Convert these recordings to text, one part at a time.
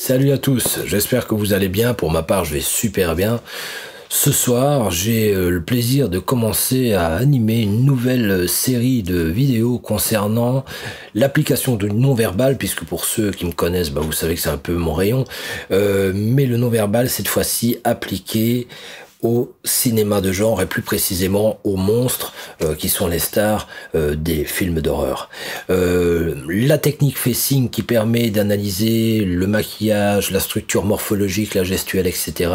Salut à tous, j'espère que vous allez bien. Pour ma part, je vais super bien. Ce soir, j'ai le plaisir de commencer à animer une nouvelle série de vidéos concernant l'application du non-verbal, puisque pour ceux qui me connaissent, vous savez que c'est un peu mon rayon, mais le non-verbal, cette fois-ci, appliqué au cinéma de genre et plus précisément aux monstres qui sont les stars des films d'horreur. La technique facing qui permet d'analyser le maquillage, la structure morphologique, la gestuelle, etc.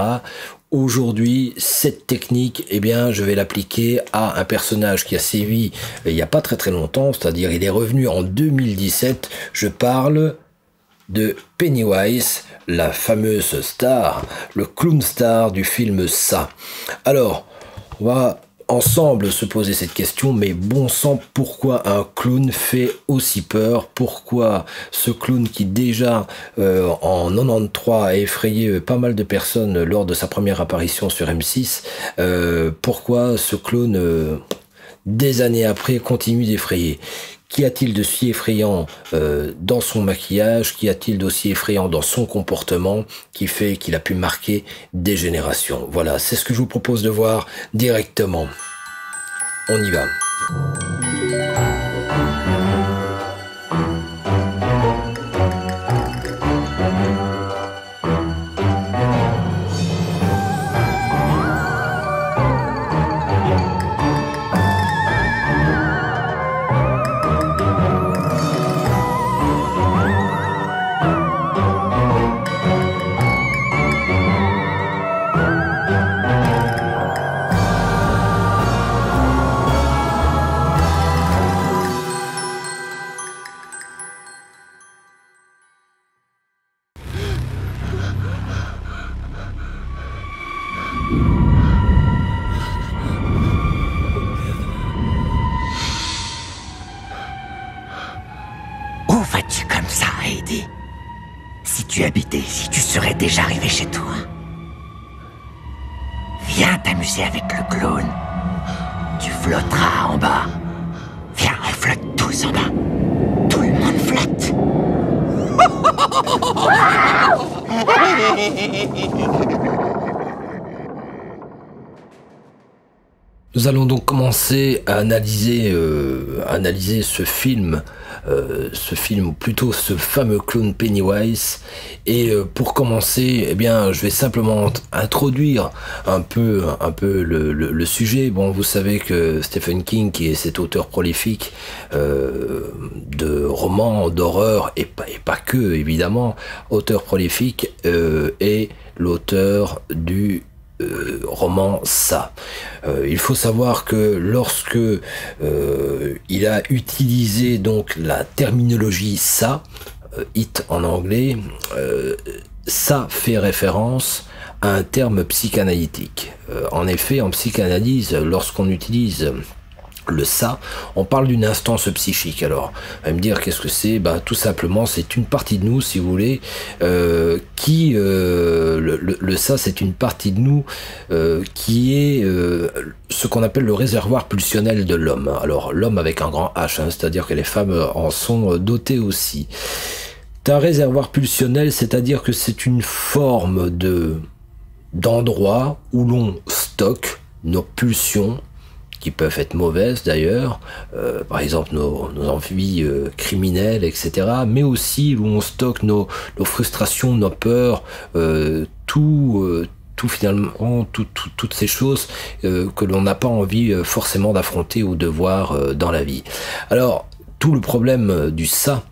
Aujourd'hui, cette technique, je vais l'appliquer à un personnage qui a sévi il n'y a pas très longtemps, c'est-à-dire il est revenu en 2017. Je parle de Pennywise, la fameuse star, le clown star du film Ça. Alors, on va ensemble se poser cette question, mais bon sang, pourquoi un clown fait aussi peur? Pourquoi ce clown qui déjà en 93 a effrayé pas mal de personnes lors de sa première apparition sur M6, pourquoi ce clown des années après continue d'effrayer? Qu'y a-t-il de si effrayant dans son maquillage? Qu'y a-t-il d'aussi effrayant dans son comportement qui fait qu'il a pu marquer des générations? Voilà, c'est ce que je vous propose de voir directement. On y va. Où vas-tu comme ça, Heidi? Si tu habitais ici, tu serais déjà arrivé chez toi. Viens t'amuser avec le clown. Tu flotteras en bas. Viens, on flotte tous en bas. Tout le monde flotte. Nous allons donc commencer à analyser ce film, ou plutôt ce fameux clown Pennywise. Et pour commencer, je vais simplement introduire un peu le sujet. Bon, vous savez que Stephen King, qui est cet auteur prolifique de romans d'horreur et pas que, évidemment, auteur prolifique, est l'auteur du roman Ça. Il faut savoir que lorsque il a utilisé donc la terminologie Ça, it en anglais, ça fait référence à un terme psychanalytique. En effet, en psychanalyse, lorsqu'on utilise le ça, on parle d'une instance psychique. Alors, on va me dire qu'est-ce que c'est? Tout simplement, c'est une partie de nous, si vous voulez, le ça, c'est une partie de nous qui est ce qu'on appelle le réservoir pulsionnel de l'homme. Alors, l'homme avec un grand H, c'est-à-dire que les femmes en sont dotées aussi. Un réservoir pulsionnel, c'est-à-dire que c'est une forme d'endroit où l'on stocke nos pulsions, qui peuvent être mauvaises d'ailleurs, par exemple nos envies criminelles, etc., mais aussi où on stocke nos frustrations, nos peurs, finalement, toutes ces choses que l'on n'a pas envie forcément d'affronter ou de voir dans la vie. Alors, tout le problème du ça,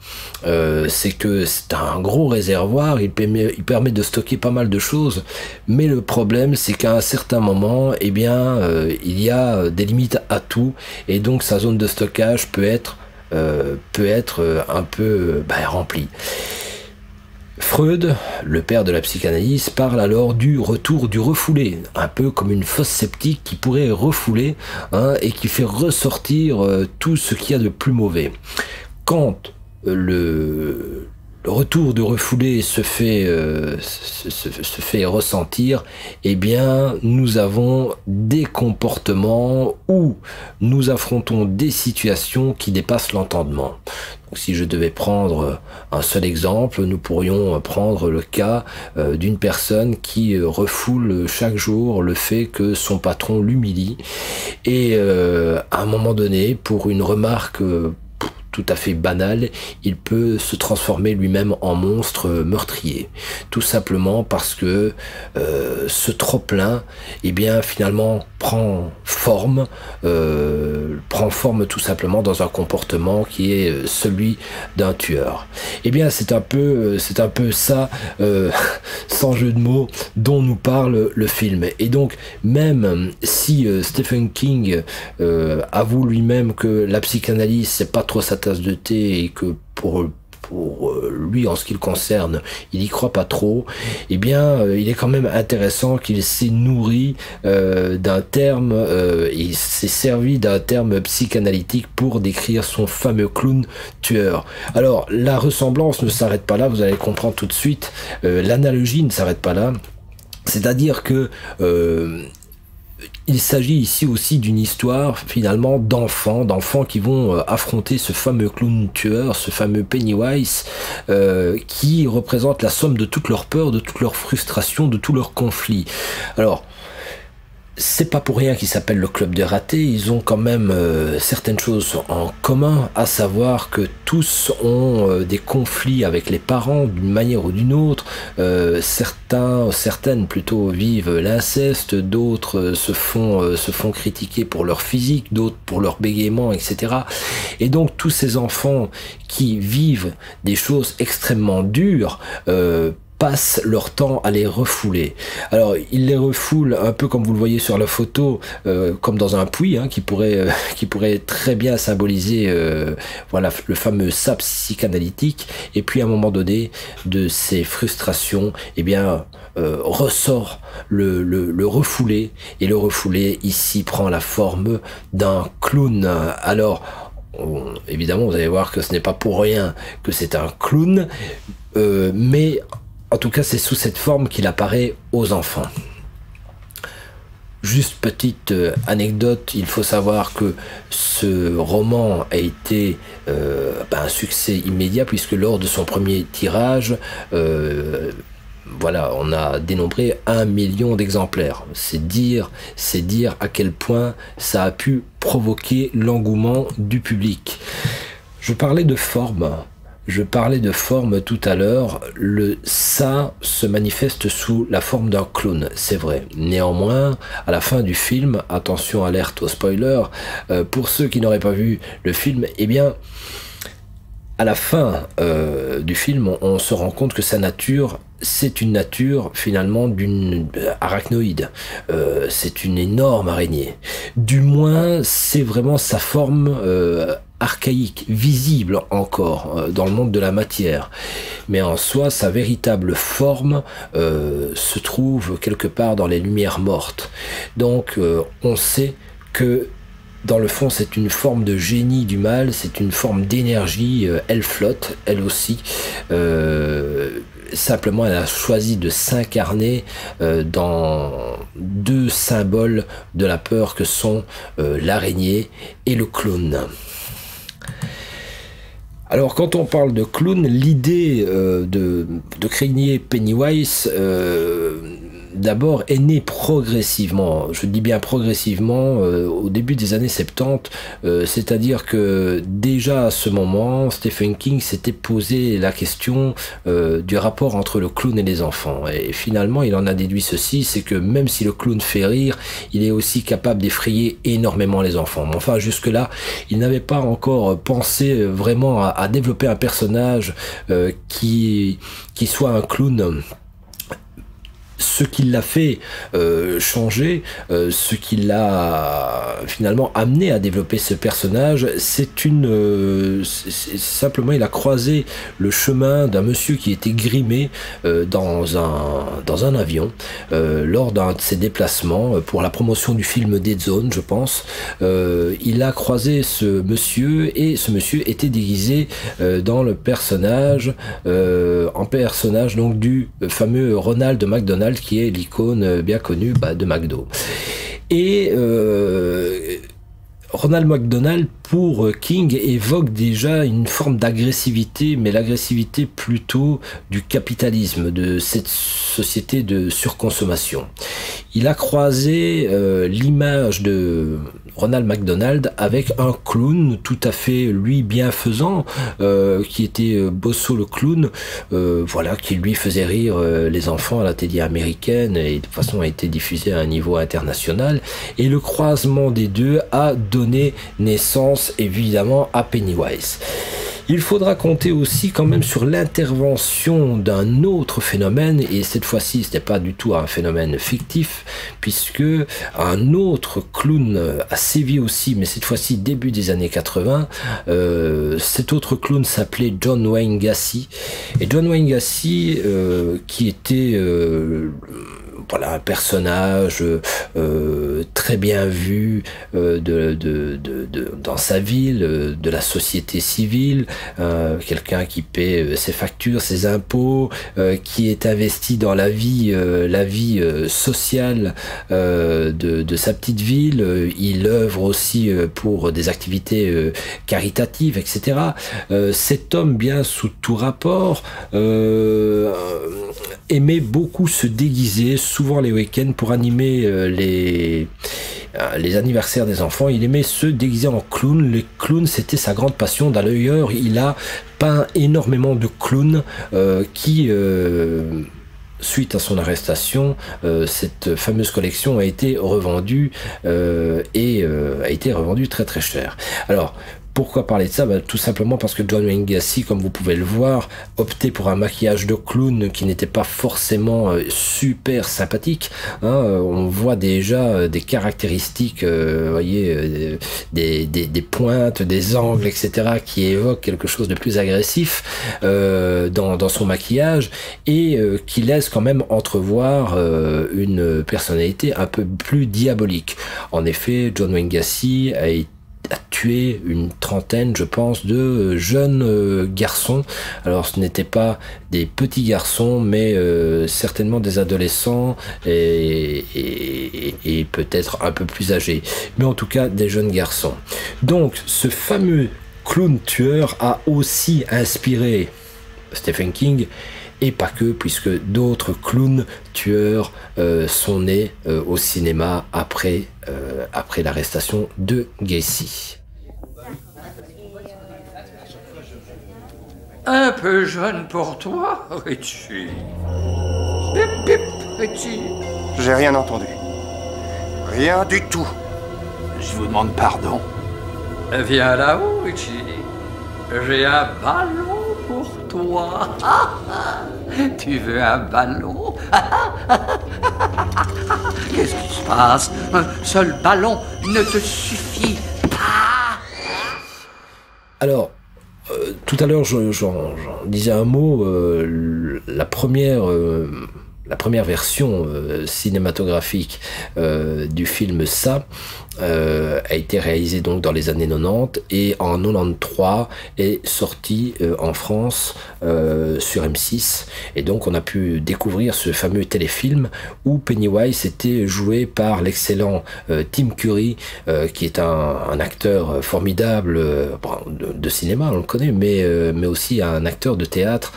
c'est que c'est un gros réservoir, il permet de stocker pas mal de choses, mais le problème c'est qu'à un certain moment, il y a des limites à tout, et donc sa zone de stockage peut être un peu remplie. Freud, le père de la psychanalyse, parle alors du retour du refoulé, un peu comme une fosse septique qui pourrait refouler et qui fait ressortir tout ce qu'il y a de plus mauvais. Quand le retour de refoulé se fait ressentir, eh bien, nous avons des comportements où nous affrontons des situations qui dépassent l'entendement. Donc, si je devais prendre un seul exemple, nous pourrions prendre le cas d'une personne qui refoule chaque jour le fait que son patron l'humilie et à un moment donné, pour une remarque tout à fait banal, il peut se transformer lui-même en monstre meurtrier. Tout simplement parce que ce trop-plein, eh bien, finalement, prend forme tout simplement dans un comportement qui est celui d'un tueur. Eh bien, c'est un peu ça, sans jeu de mots, dont nous parle le film. Et donc, même si Stephen King avoue lui-même que la psychanalyse, c'est pas trop sa tasse de thé et que pour lui, en ce qui le concerne, il y croit pas trop, eh bien, il est quand même intéressant qu'il s'est nourri d'un terme, il s'est servi d'un terme psychanalytique pour décrire son fameux clown tueur. Alors, la ressemblance ne s'arrête pas là, vous allez comprendre tout de suite, l'analogie ne s'arrête pas là, c'est-à-dire que il s'agit ici aussi d'une histoire finalement d'enfants qui vont affronter ce fameux clown tueur, ce fameux Pennywise, qui représente la somme de toutes leurs peurs, de toutes leurs frustrations, de tous leurs conflits. Alors, c'est pas pour rien qu'ils s'appellent le club des ratés, ils ont quand même certaines choses en commun, à savoir que tous ont des conflits avec les parents d'une manière ou d'une autre, certaines plutôt vivent l'inceste, d'autres se font critiquer pour leur physique, d'autres pour leur bégaiement, etc. Et donc tous ces enfants qui vivent des choses extrêmement dures, passent leur temps à les refouler. Alors, ils les refoulent un peu comme vous le voyez sur la photo, comme dans un puits, hein, qui pourrait très bien symboliser voilà, le fameux sap psychanalytique. Et puis, à un moment donné, de ces frustrations, eh bien, ressort le refoulé. Et le refoulé, ici, prend la forme d'un clown. Alors, évidemment, vous allez voir que ce n'est pas pour rien que c'est un clown, mais en tout cas, c'est sous cette forme qu'il apparaît aux enfants. Juste petite anecdote, il faut savoir que ce roman a été un succès immédiat puisque lors de son premier tirage, voilà, on a dénombré 1 million d'exemplaires. C'est dire à quel point ça a pu provoquer l'engouement du public. Je parlais de forme tout à l'heure, ça se manifeste sous la forme d'un clown, c'est vrai. Néanmoins, à la fin du film, attention alerte au spoiler, pour ceux qui n'auraient pas vu le film, eh bien, à la fin du film, on se rend compte que sa nature, c'est une nature finalement d'une arachnoïde. C'est une énorme araignée. Du moins, c'est vraiment sa forme archaïque, visible encore dans le monde de la matière. Mais en soi, sa véritable forme se trouve quelque part dans les lumières mortes. Donc, on sait que dans le fond, c'est une forme de génie du mal, c'est une forme d'énergie, elle flotte, elle aussi. Simplement, elle a choisi de s'incarner dans deux symboles de la peur que sont l'araignée et le clown. Alors, quand on parle de clown, l'idée de créer Pennywise d'abord est née progressivement, je dis bien progressivement, au début des années 70, c'est-à-dire que déjà à ce moment, Stephen King s'était posé la question du rapport entre le clown et les enfants. Et finalement, il en a déduit ceci, c'est que même si le clown fait rire, il est aussi capable d'effrayer énormément les enfants. Mais enfin, jusque-là, il n'avait pas encore pensé vraiment à développer un personnage qui soit un clown ce qui l'a fait changer, ce qui l'a finalement amené à développer ce personnage, c'est simplement il a croisé le chemin d'un monsieur qui était grimé dans un avion lors d'un de ses déplacements pour la promotion du film Dead Zone, je pense. Il a croisé ce monsieur et ce monsieur était déguisé dans le personnage donc du fameux Ronald McDonald, qui est l'icône bien connue de McDo. Et Ronald McDonald, pour King, évoque déjà une forme d'agressivité, mais l'agressivité plutôt du capitalisme, de cette société de surconsommation. Il a croisé l'image de Ronald McDonald avec un clown tout à fait, lui, bienfaisant, qui était Bosso le clown, voilà, qui lui faisait rire les enfants à la télé américaine et de toute façon a été diffusé à un niveau international. Et le croisement des deux a donné naissance évidemment à Pennywise. Il faudra compter aussi quand même sur l'intervention d'un autre phénomène, et cette fois-ci ce n'est pas du tout un phénomène fictif, puisque un autre clown a sévi aussi, mais cette fois-ci début des années 80. Cet autre clown s'appelait John Wayne Gacy, et John Wayne Gacy qui était voilà, un personnage très bien vu dans sa ville, de la société civile, quelqu'un qui paie ses factures, ses impôts, qui est investi dans la vie sociale de sa petite ville. Il œuvre aussi pour des activités caritatives, etc. Cet homme, bien sous tout rapport, aimait beaucoup se déguiser, souvent les week-ends, pour animer les anniversaires des enfants. Il aimait se déguiser en clown. Les clowns, c'était sa grande passion. D'ailleurs, il a peint énormément de clowns qui... suite à son arrestation, cette fameuse collection a été revendue et a été revendue très très cher. Alors, pourquoi parler de ça? Tout simplement parce que John Wayne Gacy, comme vous pouvez le voir, optait pour un maquillage de clown qui n'était pas forcément super sympathique. On voit déjà des caractéristiques, voyez, des pointes, des angles, etc., qui évoquent quelque chose de plus agressif dans son maquillage, et qui laisse quand même entrevoir une personnalité un peu plus diabolique. En effet, John Wayne Gacy a tué une trentaine, je pense, de jeunes garçons. Alors ce n'étaient pas des petits garçons, mais certainement des adolescents et peut-être un peu plus âgés, mais en tout cas des jeunes garçons. Donc ce fameux clown tueur a aussi inspiré Stephen King, et pas que, puisque d'autres clowns tueurs sont nés au cinéma après l'arrestation de Gacy. Un peu jeune pour toi, Richie. Pip, pip, Richie. J'ai rien entendu. Rien du tout. Je vous demande pardon. Viens là-haut, Richie. J'ai un ballon pour toi. Tu veux un ballon? Qu'est-ce qui se passe? Un seul ballon ne te suffit pas. Alors, tout à l'heure, j'en disais un mot. La première version cinématographique du film Ça a été réalisée donc dans les années 90, et en 93 est sorti en France sur M6, et donc on a pu découvrir ce fameux téléfilm où Pennywise était joué par l'excellent Tim Curry, qui est un acteur formidable de cinéma, on le connaît, mais aussi un acteur de théâtre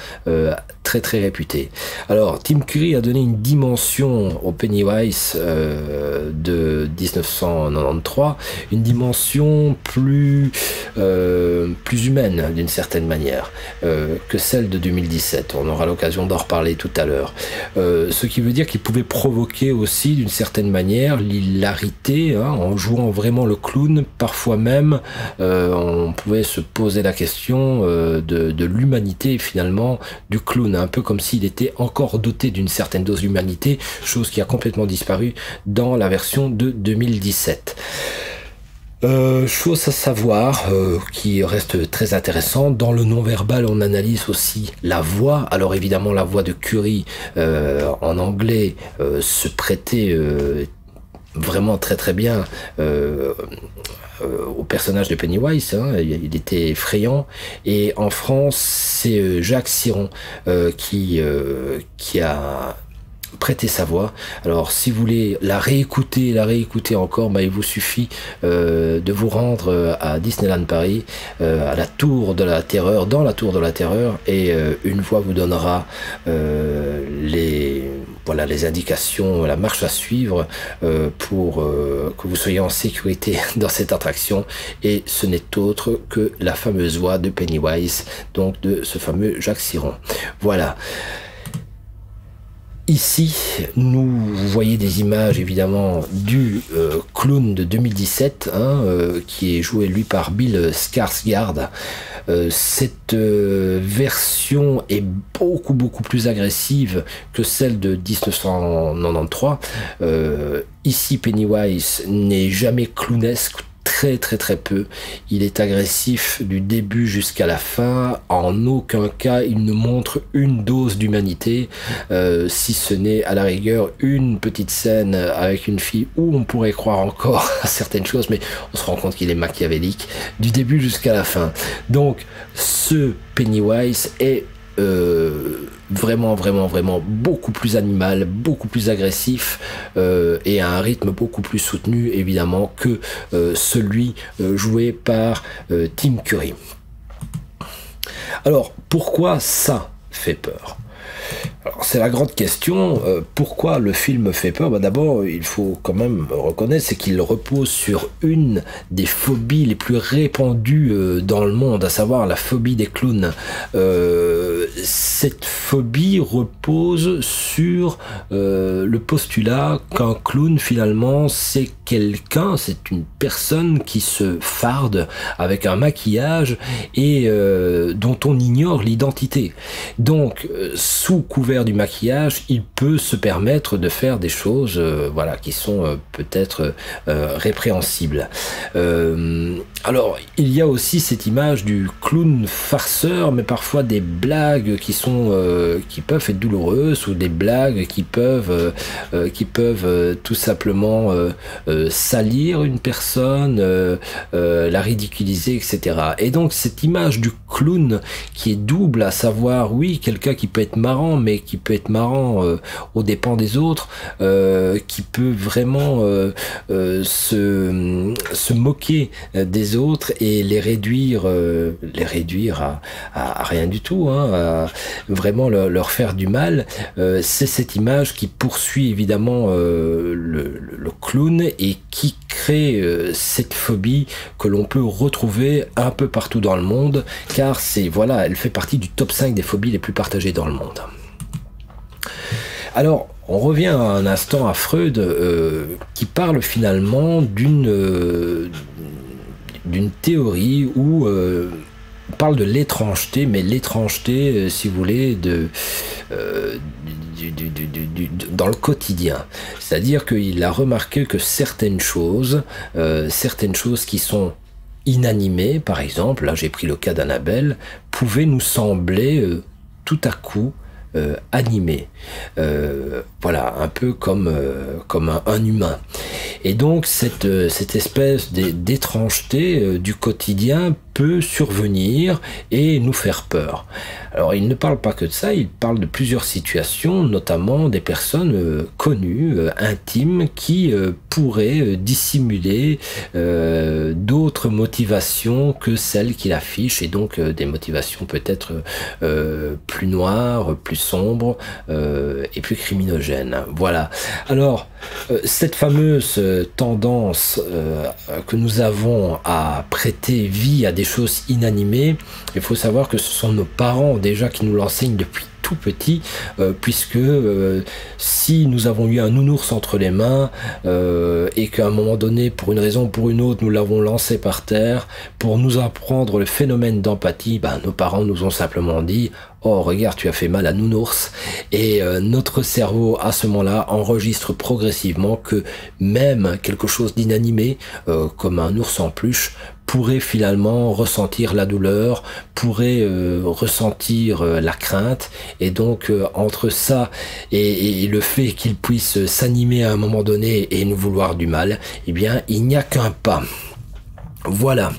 très très réputé. Alors Tim Curry a donné une dimension au Pennywise de 1993, une dimension plus humaine d'une certaine manière que celle de 2017. On aura l'occasion d'en reparler tout à l'heure. Ce qui veut dire qu'il pouvait provoquer aussi d'une certaine manière l'hilarité, en jouant vraiment le clown. Parfois même on pouvait se poser la question de l'humanité finalement du clown, un peu comme s'il était encore doté d'une certaine certaine dose d'humanité, chose qui a complètement disparu dans la version de 2017. Chose à savoir qui reste très intéressante, dans le non-verbal on analyse aussi la voix. Alors évidemment la voix de Curie en anglais se prêtait vraiment très bien au personnage de Pennywise, hein. Il était effrayant, et en France c'est Jacques Siron qui a prêter sa voix. Alors si vous voulez la réécouter encore, il vous suffit de vous rendre à Disneyland Paris, à la Tour de la Terreur, dans la Tour de la Terreur, et une voix vous donnera les indications, la marche à suivre pour que vous soyez en sécurité dans cette attraction, et ce n'est autre que la fameuse voix de Pennywise, donc de ce fameux Jacques Siron. Voilà. Ici, vous voyez des images évidemment du clown de 2017, qui est joué lui par Bill Skarsgård. Cette version est beaucoup plus agressive que celle de 1993. Ici, Pennywise n'est jamais clownesque, très peu. Il est agressif du début jusqu'à la fin. En aucun cas il ne montre une dose d'humanité, si ce n'est à la rigueur une petite scène avec une fille où on pourrait croire encore à certaines choses, mais on se rend compte qu'il est machiavélique du début jusqu'à la fin. Donc ce Pennywise est vraiment beaucoup plus animal, beaucoup plus agressif, et à un rythme beaucoup plus soutenu évidemment que celui joué par Tim Curry. Alors pourquoi ça fait peur? Alors c'est la grande question. Pourquoi le film fait peur? D'abord, il faut quand même reconnaître, c'est qu'il repose sur une des phobies les plus répandues dans le monde, à savoir la phobie des clowns. Cette phobie repose sur le postulat qu'un clown finalement c'est quelqu'un, c'est une personne qui se farde avec un maquillage et dont on ignore l'identité. Donc sous couvert du maquillage, il peut se permettre de faire des choses qui sont peut-être répréhensibles. Alors il y a aussi cette image du clown farceur, mais parfois des blagues qui peuvent être douloureuses, ou des blagues qui peuvent tout simplement salir une personne, la ridiculiser, etc. Et donc cette image du clown qui est double, à savoir oui, quelqu'un qui peut être marrant, mais qui peut être marrant aux dépens des autres, qui peut vraiment se moquer des autres et les réduire à rien du tout, à vraiment leur faire du mal. C'est cette image qui poursuit évidemment le clown et qui crée cette phobie que l'on peut retrouver un peu partout dans le monde, car elle fait partie du top 5 des phobies les plus partagées dans le monde. Alors, on revient un instant à Freud, qui parle finalement d'une théorie où on parle de l'étrangeté, mais l'étrangeté, si vous voulez, dans le quotidien. C'est-à-dire qu'il a remarqué que certaines choses qui sont inanimées, par exemple, là j'ai pris le cas d'Annabelle, pouvaient nous sembler tout à coup animé, un peu comme un humain. Et donc cette espèce d'étrangeté du quotidien peut survenir et nous faire peur. Alors il ne parle pas que de ça, il parle de plusieurs situations, notamment des personnes connues, intimes, qui pourraient dissimuler d'autres motivations que celles qu'il affiche, et donc des motivations peut-être plus noires, plus sombres et plus criminogènes. Voilà. Alors cette fameuse tendance que nous avons à prêter vie à des choses inanimées, il faut savoir que ce sont nos parents déjà qui nous l'enseignent depuis tout petit, puisque si nous avons eu un nounours entre les mains et qu'à un moment donné, pour une raison ou pour une autre, nous l'avons lancé par terre, pour nous apprendre le phénomène d'empathie, nos parents nous ont simplement dit: oh regarde, tu as fait mal à nounours, et notre cerveau à ce moment-là enregistre progressivement que même quelque chose d'inanimé comme un ours en peluche pourrait finalement ressentir la douleur, pourrait ressentir la crainte, et donc entre ça et le fait qu'il puisse s'animer à un moment donné et nous vouloir du mal, eh bien il n'y a qu'un pas. Voilà.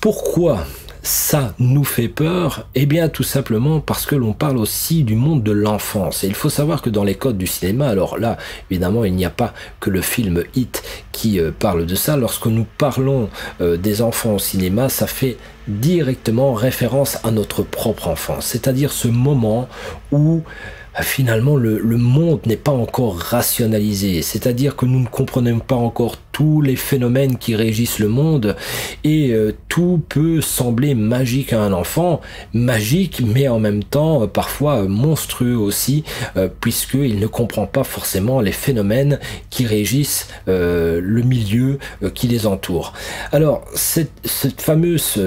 Pourquoi ça nous fait peur? Eh bien tout simplement parce que l'on parle aussi du monde de l'enfance. Et il faut savoir que dans les codes du cinéma, alors là évidemment il n'y a pas que le film It qui parle de ça. Lorsque nous parlons des enfants au cinéma, ça fait directement référence à notre propre enfance. C'est-à-dire ce moment où finalement le monde n'est pas encore rationalisé, c'est-à-dire que nous ne comprenons pas encore tous les phénomènes qui régissent le monde, et tout peut sembler magique à un enfant, magique mais en même temps parfois monstrueux aussi, puisqu'il ne comprend pas forcément les phénomènes qui régissent le milieu qui les entoure. Alors cette fameuse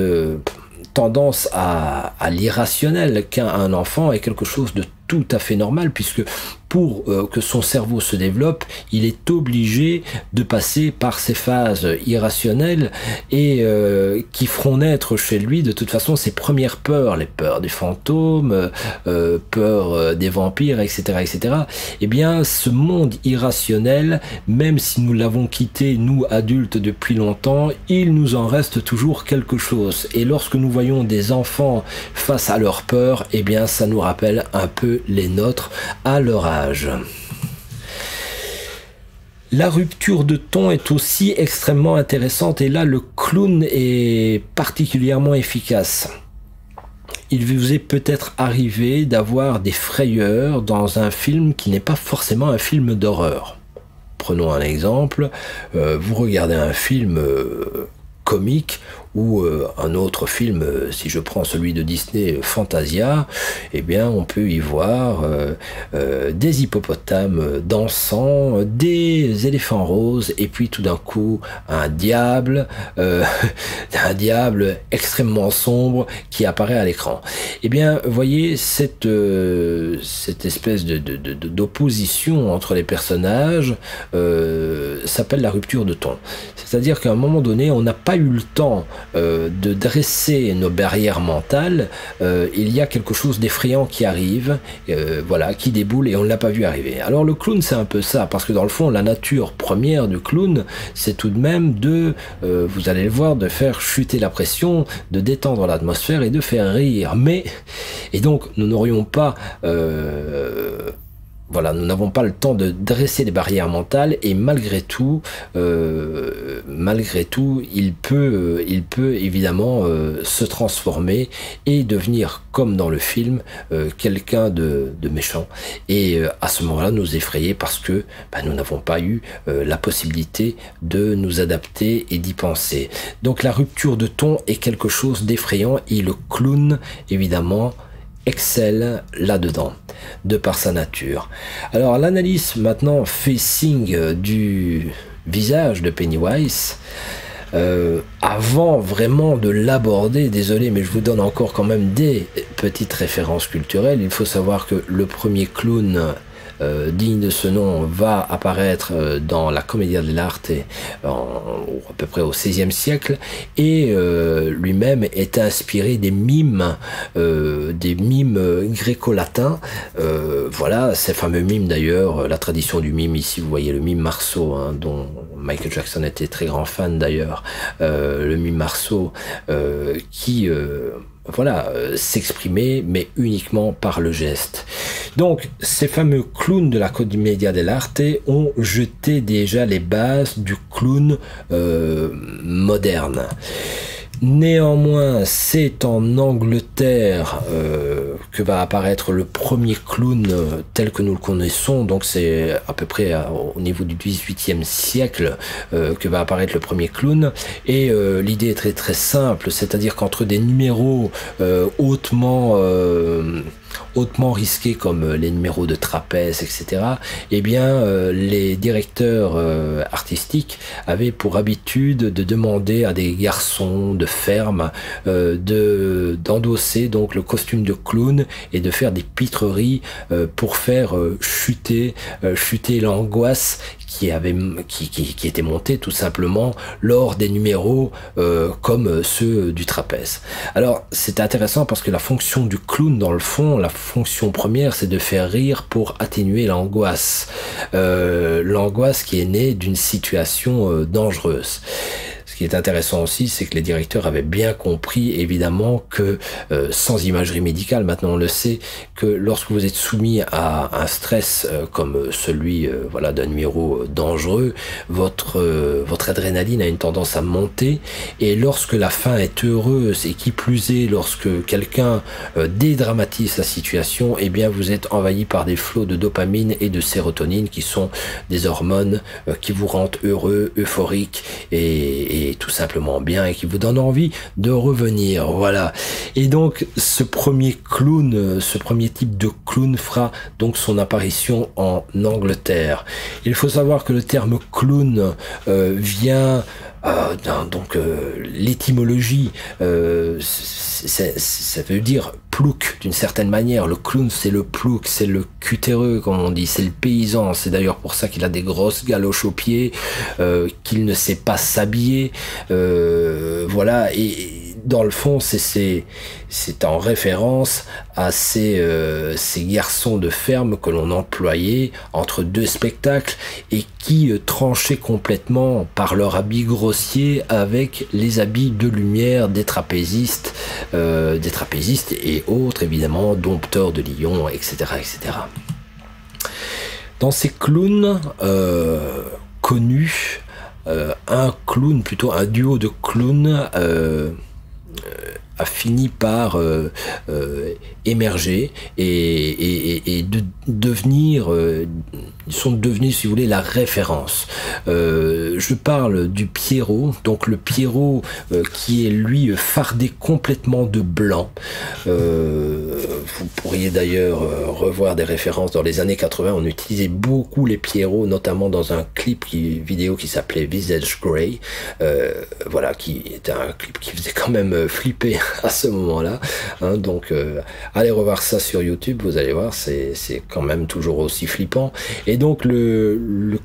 tendance à l'irrationnel qu'a un enfant est quelque chose de tout à fait normal, puisque pour que son cerveau se développe, il est obligé de passer par ces phases irrationnelles et qui feront naître chez lui de toute façon ses premières peurs, les peurs des fantômes, peurs des vampires, etc., etc. Eh bien, ce monde irrationnel, même si nous l'avons quitté, nous adultes, depuis longtemps, il nous en reste toujours quelque chose. Et lorsque nous voyons des enfants face à leurs peurs, eh bien, ça nous rappelle un peu les nôtres à leur âge. La rupture de ton est aussi extrêmement intéressante, et là le clown est particulièrement efficace. Il vous est peut-être arrivé d'avoir des frayeurs dans un film qui n'est pas forcément un film d'horreur. Prenons un exemple, vous regardez un film comique ou un autre film, si je prends celui de Disney, Fantasia, eh bien on peut y voir des hippopotames dansant, des éléphants roses, et puis tout d'un coup un diable extrêmement sombre qui apparaît à l'écran. Eh bien vous voyez, cette espèce d'opposition entre les personnages s'appelle la rupture de ton. C'est-à-dire qu'à un moment donné, on n'a pas eu le temps de dresser nos barrières mentales, il y a quelque chose d'effrayant qui arrive, voilà, qui déboule, et on ne l'a pas vu arriver. Alors le clown, c'est un peu ça, parce que dans le fond, la nature première du clown, c'est tout de même de, vous allez le voir, de faire chuter la pression, de détendre l'atmosphère et de faire rire. Mais, et donc, nous n'aurions pas... voilà, nous n'avons pas le temps de dresser des barrières mentales, et malgré tout, il peut évidemment se transformer et devenir, comme dans le film, quelqu'un de méchant, et à ce moment-là nous effrayer, parce que nous n'avons pas eu la possibilité de nous adapter et d'y penser. Donc la rupture de ton est quelque chose d'effrayant, et le clown, évidemment, excelle là-dedans, de par sa nature. Alors l'analyse maintenant fait signe du visage de Pennywise. Avant vraiment de l'aborder, désolé, mais je vous donne encore quand même des petites références culturelles. Il faut savoir que le premier clown digne de ce nom va apparaître dans la Commedia dell'arte à peu près au XVIe siècle, et lui-même est inspiré des mimes gréco-latins. Voilà, ces fameux mimes d'ailleurs, la tradition du mime ici, vous voyez le mime Marceau, hein, dont Michael Jackson était très grand fan d'ailleurs, le mime Marceau qui voilà, s'exprimer, mais uniquement par le geste. Donc, ces fameux clowns de la Commedia dell'arte ont jeté déjà les bases du clown moderne. Néanmoins, c'est en Angleterre que va apparaître le premier clown tel que nous le connaissons, donc c'est à peu près au niveau du XVIIIe siècle que va apparaître le premier clown, et l'idée est très très simple, c'est-à-dire qu'entre des numéros hautement hautement risqués comme les numéros de trapèze, etc., eh bien, les directeurs artistiques avaient pour habitude de demander à des garçons de ferme d'endosser donc le costume de clown et de faire des pitreries pour faire chuter l'angoisse qui était montée tout simplement lors des numéros comme ceux du trapèze. Alors c'est intéressant parce que la fonction du clown dans le fond, la fonction première, c'est de faire rire pour atténuer l'angoisse, l'angoisse qui est née d'une situation dangereuse. Ce qui est intéressant aussi, c'est que les directeurs avaient bien compris, évidemment, que sans imagerie médicale, maintenant on le sait, que lorsque vous êtes soumis à un stress comme celui voilà, d'un numéro dangereux, votre adrénaline a une tendance à monter, et lorsque la fin est heureuse, et qui plus est, lorsque quelqu'un dédramatise sa situation, eh bien vous êtes envahi par des flots de dopamine et de sérotonine, qui sont des hormones qui vous rendent heureux, euphorique et tout simplement bien et qui vous donne envie de revenir. Voilà. Et donc ce premier clown, ce premier type de clown fera donc son apparition en Angleterre. Il faut savoir que le terme clown vient donc l'étymologie, ça veut dire plouc d'une certaine manière. Le clown, c'est le plouc, c'est le cutéreux comme on dit, c'est le paysan. C'est d'ailleurs pour ça qu'il a des grosses galoches aux pieds, qu'il ne sait pas s'habiller, voilà. Et dans le fond, c'est en référence à ces garçons de ferme que l'on employait entre deux spectacles et qui tranchaient complètement par leur habit grossier avec les habits de lumière des trapézistes et autres, évidemment, dompteurs de lions, etc., etc. Dans ces clowns connus, un duo de clowns a fini par émerger et de devenir, ils sont devenus, si vous voulez, la référence. Je parle du Pierrot, donc le Pierrot qui est lui fardé complètement de blanc. Vous pourriez d'ailleurs revoir des références dans les années 80. On utilisait beaucoup les Pierrots, notamment dans un clip vidéo qui s'appelait Visage Grey, voilà, qui était un clip qui faisait quand même flipper à ce moment-là, hein, donc allez revoir ça sur YouTube, vous allez voir, c'est quand même toujours aussi flippant. Et donc le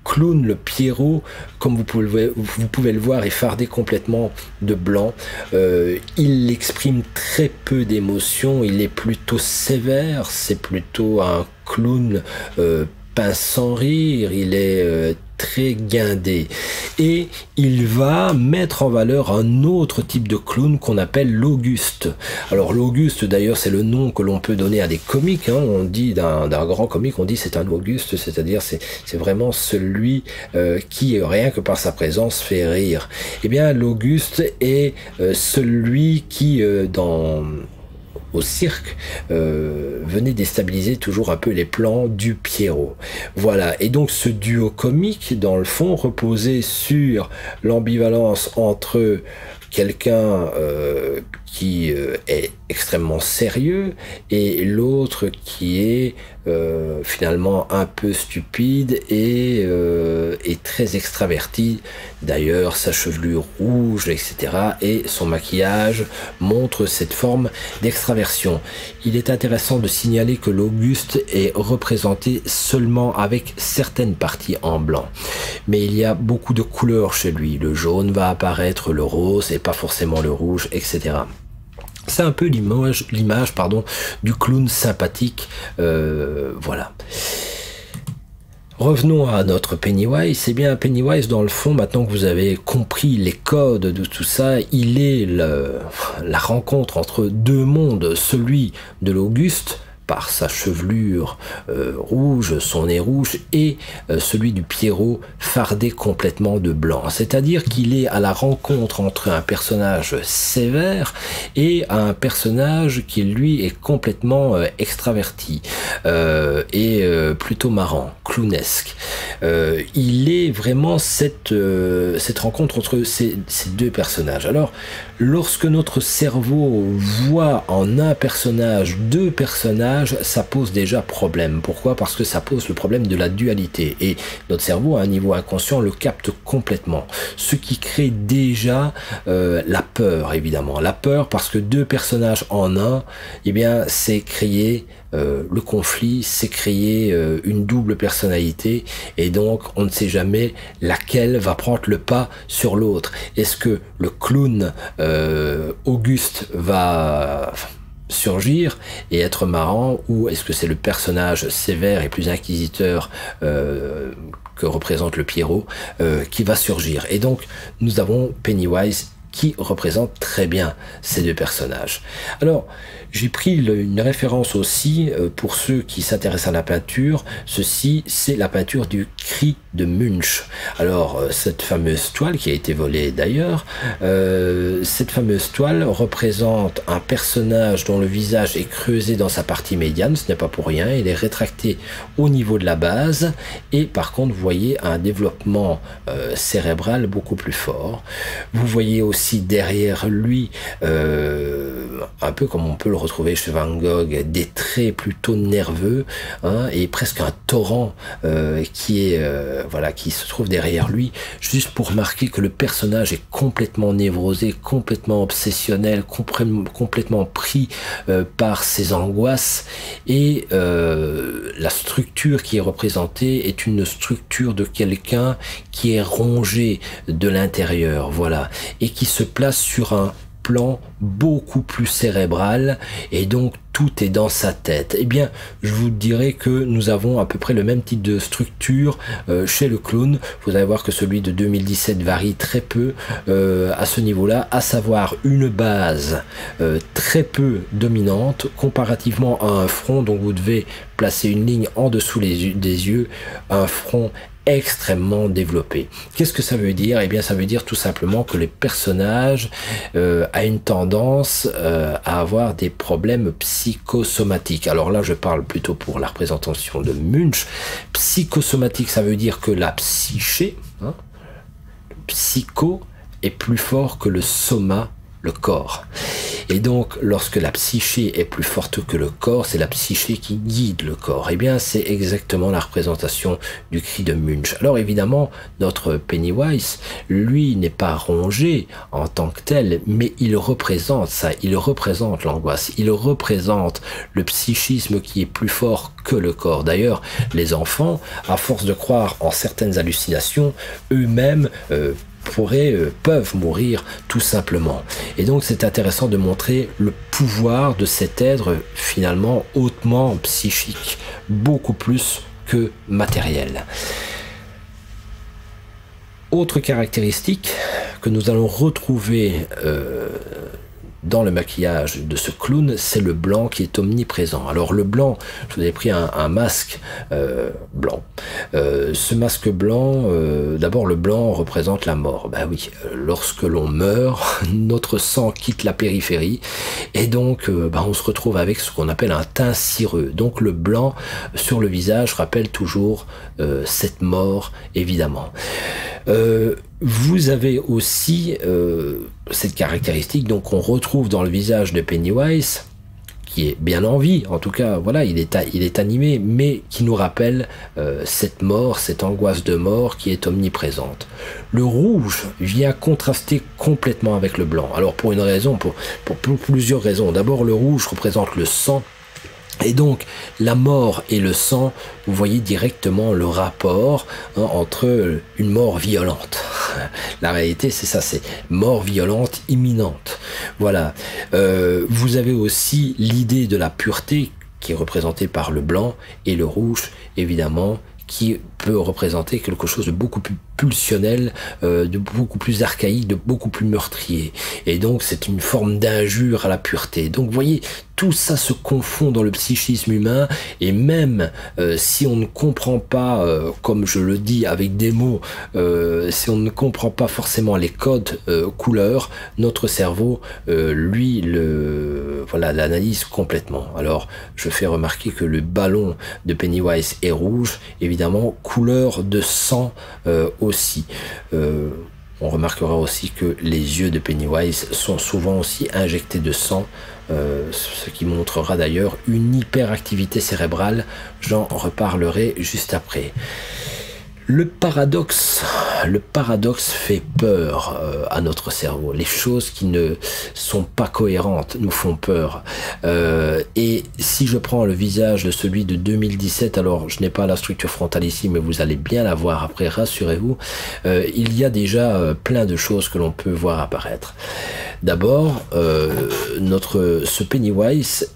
clown, le Pierrot, comme vous pouvez le voir, est fardé complètement de blanc. Il exprime très peu d'émotions, il est plutôt sévère, c'est plutôt un clown pince sans rire, il est très guindé, et il va mettre en valeur un autre type de clown qu'on appelle l'Auguste. Alors l'Auguste, d'ailleurs, c'est le nom que l'on peut donner à des comiques, hein. On dit d'un grand comique, on dit c'est un Auguste, c'est-à-dire c'est vraiment celui qui, rien que par sa présence, fait rire. Eh bien, l'Auguste est celui qui, au cirque, venait déstabiliser toujours un peu les plans du Pierrot. Voilà, et donc ce duo comique, dans le fond, reposait sur l'ambivalence entre quelqu'un qui est extrêmement sérieux et l'autre qui est finalement un peu stupide et très extraverti. D'ailleurs, sa chevelure rouge, etc. et son maquillage montrent cette forme d'extraversion. Il est intéressant de signaler que l'Auguste est représenté seulement avec certaines parties en blanc. Mais il y a beaucoup de couleurs chez lui. Le jaune va apparaître, le rose et pas forcément le rouge, etc. C'est un peu l'image du clown sympathique, voilà. Revenons à notre Pennywise. C'est bien Pennywise, dans le fond, maintenant que vous avez compris les codes de tout ça, il est la rencontre entre deux mondes, celui de l'Auguste, par sa chevelure rouge, son nez rouge, et celui du Pierrot fardé complètement de blanc. C'est-à-dire qu'il est à la rencontre entre un personnage sévère et un personnage qui lui est complètement extraverti et plutôt marrant, clownesque. Il est vraiment cette rencontre entre ces deux personnages. Alors, lorsque notre cerveau voit en un personnage deux personnages, ça pose déjà problème. Pourquoi? Parce que ça pose le problème de la dualité. Et notre cerveau, à un niveau inconscient, le capte complètement. Ce qui crée déjà la peur, évidemment. La peur parce que deux personnages en un, eh bien, c'est créer le conflit, c'est créer une double personnalité. Et donc, on ne sait jamais laquelle va prendre le pas sur l'autre. Est-ce que le clown Auguste va surgir et être marrant, ou est-ce que c'est le personnage sévère et plus inquisiteur que représente le Pierrot qui va surgir? Et donc nous avons Pennywise qui représente très bien ces deux personnages. Alors, j'ai pris une référence aussi pour ceux qui s'intéressent à la peinture. Ceci, c'est la peinture du Cri de Munch. Alors, cette fameuse toile qui a été volée d'ailleurs, cette fameuse toile représente un personnage dont le visage est creusé dans sa partie médiane. Ce n'est pas pour rien, il est rétracté au niveau de la base, et par contre, vous voyez un développement cérébral beaucoup plus fort. Vous voyez aussi derrière lui, un peu comme on peut le retrouver chez Van Gogh, des traits plutôt nerveux, hein, et presque un torrent qui se trouve derrière lui, juste pour marquer que le personnage est complètement névrosé, complètement obsessionnel, complètement pris par ses angoisses, et la structure qui est représentée est une structure de quelqu'un qui est rongé de l'intérieur, voilà, et qui se place sur un plan beaucoup plus cérébral, et donc tout est dans sa tête. Eh bien, je vous dirais que nous avons à peu près le même type de structure chez le clown. Vous allez voir que celui de 2017 varie très peu à ce niveau-là, à savoir une base très peu dominante comparativement à un front, donc vous devez placer une ligne en dessous des yeux, un front extrêmement développé. Qu'est-ce que ça veut dire? Eh bien, ça veut dire tout simplement que les personnages a une tendance à avoir des problèmes psychosomatiques. Alors là, je parle plutôt pour la représentation de Munch. Psychosomatique, ça veut dire que la psyché, hein, le psycho, est plus fort que le soma, le corps. Et donc, lorsque la psyché est plus forte que le corps, c'est la psyché qui guide le corps. Eh bien, c'est exactement la représentation du Cri de Munch. Alors évidemment, notre Pennywise, lui, n'est pas rongé en tant que tel, mais il représente ça, il représente l'angoisse, il représente le psychisme qui est plus fort que le corps. D'ailleurs, les enfants, à force de croire en certaines hallucinations, eux-mêmes peuvent mourir tout simplement. Et donc c'est intéressant de montrer le pouvoir de cet être finalement hautement psychique, beaucoup plus que matériel. Autre caractéristique que nous allons retrouver dans le maquillage de ce clown, c'est le blanc qui est omniprésent. Alors le blanc, je vous ai pris un masque blanc. Ce masque blanc, d'abord le blanc représente la mort. Ben oui, lorsque l'on meurt, notre sang quitte la périphérie, et donc on se retrouve avec ce qu'on appelle un teint cireux. Donc le blanc sur le visage rappelle toujours cette mort, évidemment. Vous avez aussi cette caractéristique, donc on retrouve dans le visage de Pennywise, qui est bien en vie, en tout cas, voilà, il est animé, mais qui nous rappelle cette mort, cette angoisse de mort qui est omniprésente. Le rouge vient contraster complètement avec le blanc. Alors pour une raison, pour plusieurs raisons. D'abord, le rouge représente le sang. Et donc, la mort et le sang, vous voyez directement le rapport entre une mort violente. La réalité, c'est ça, c'est mort violente, imminente. Voilà. Vous avez aussi l'idée de la pureté qui est représentée par le blanc, et le rouge, évidemment, qui peut représenter quelque chose de beaucoup plus pulsionnel, de beaucoup plus archaïque, de beaucoup plus meurtrier. Et donc c'est une forme d'injure à la pureté. Donc vous voyez, tout ça se confond dans le psychisme humain, et même si on ne comprend pas, comme je le dis avec des mots, si on ne comprend pas forcément les codes couleurs, notre cerveau, lui, l'analyse complètement. Alors, je fais remarquer que le ballon de Pennywise est rouge, évidemment, couleur de sang aussi. On remarquera aussi que les yeux de Pennywise sont souvent aussi injectés de sang, ce qui montrera d'ailleurs une hyperactivité cérébrale. J'en reparlerai juste après. Le paradoxe fait peur à notre cerveau. Les choses qui ne sont pas cohérentes nous font peur. Et si je prends le visage de celui de 2017, alors je n'ai pas la structure frontale ici, mais vous allez bien la voir après, rassurez-vous. Il y a déjà plein de choses que l'on peut voir apparaître. D'abord, ce Pennywise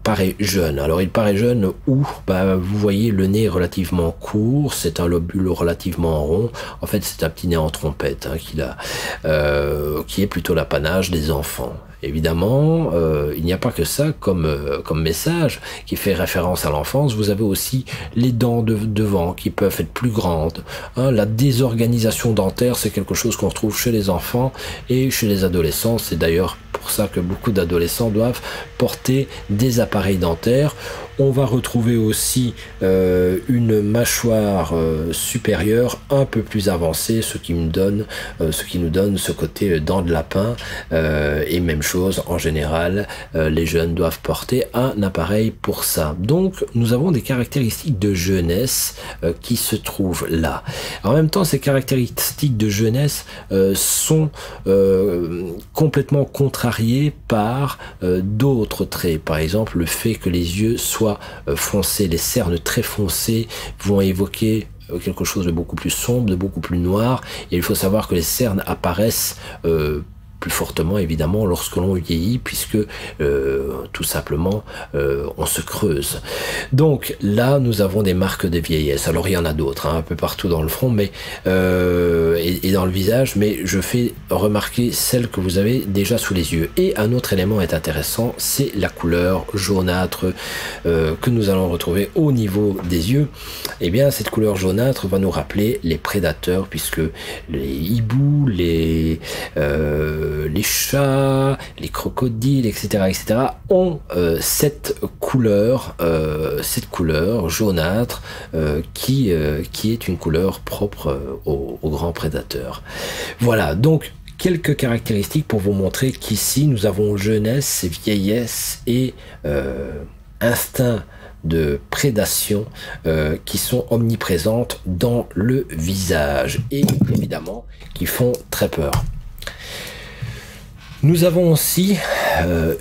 paraît jeune. Alors il paraît jeune où vous voyez le nez relativement court, c'est un lobule relativement rond. En fait c'est un petit nez en trompette qui est plutôt l'apanage des enfants. Évidemment, il n'y a pas que ça comme message qui fait référence à l'enfance. Vous avez aussi les dents devant qui peuvent être plus grandes. La désorganisation dentaire, c'est quelque chose qu'on retrouve chez les enfants et chez les adolescents. C'est d'ailleurs pour ça que beaucoup d'adolescents doivent porter des appareils dentaires. On va retrouver aussi une mâchoire supérieure un peu plus avancée, ce qui nous donne ce côté dents de lapin. Et même chose, en général, les jeunes doivent porter un appareil pour ça. Donc, nous avons des caractéristiques de jeunesse qui se trouvent là. En même temps, ces caractéristiques de jeunesse sont complètement contrariées par d'autres traits. Par exemple, le fait que les yeux soient foncés, les cernes très foncées vont évoquer quelque chose de beaucoup plus sombre, de beaucoup plus noir. Et il faut savoir que les cernes apparaissent plus fortement évidemment lorsque l'on vieillit, puisque tout simplement on se creuse. Donc là nous avons des marques de vieillesse. Alors il y en a d'autres un peu partout dans le front mais et dans le visage, mais je fais remarquer celle que vous avez déjà sous les yeux. Et un autre élément est intéressant, c'est la couleur jaunâtre que nous allons retrouver au niveau des yeux. Et bien cette couleur jaunâtre va nous rappeler les prédateurs, puisque les hiboux, les chats, les crocodiles, etc., ont cette couleur jaunâtre qui est une couleur propre aux grands prédateurs. Voilà, donc quelques caractéristiques pour vous montrer qu'ici nous avons jeunesse, vieillesse et instinct de prédation qui sont omniprésentes dans le visage et évidemment qui font très peur. Nous avons aussi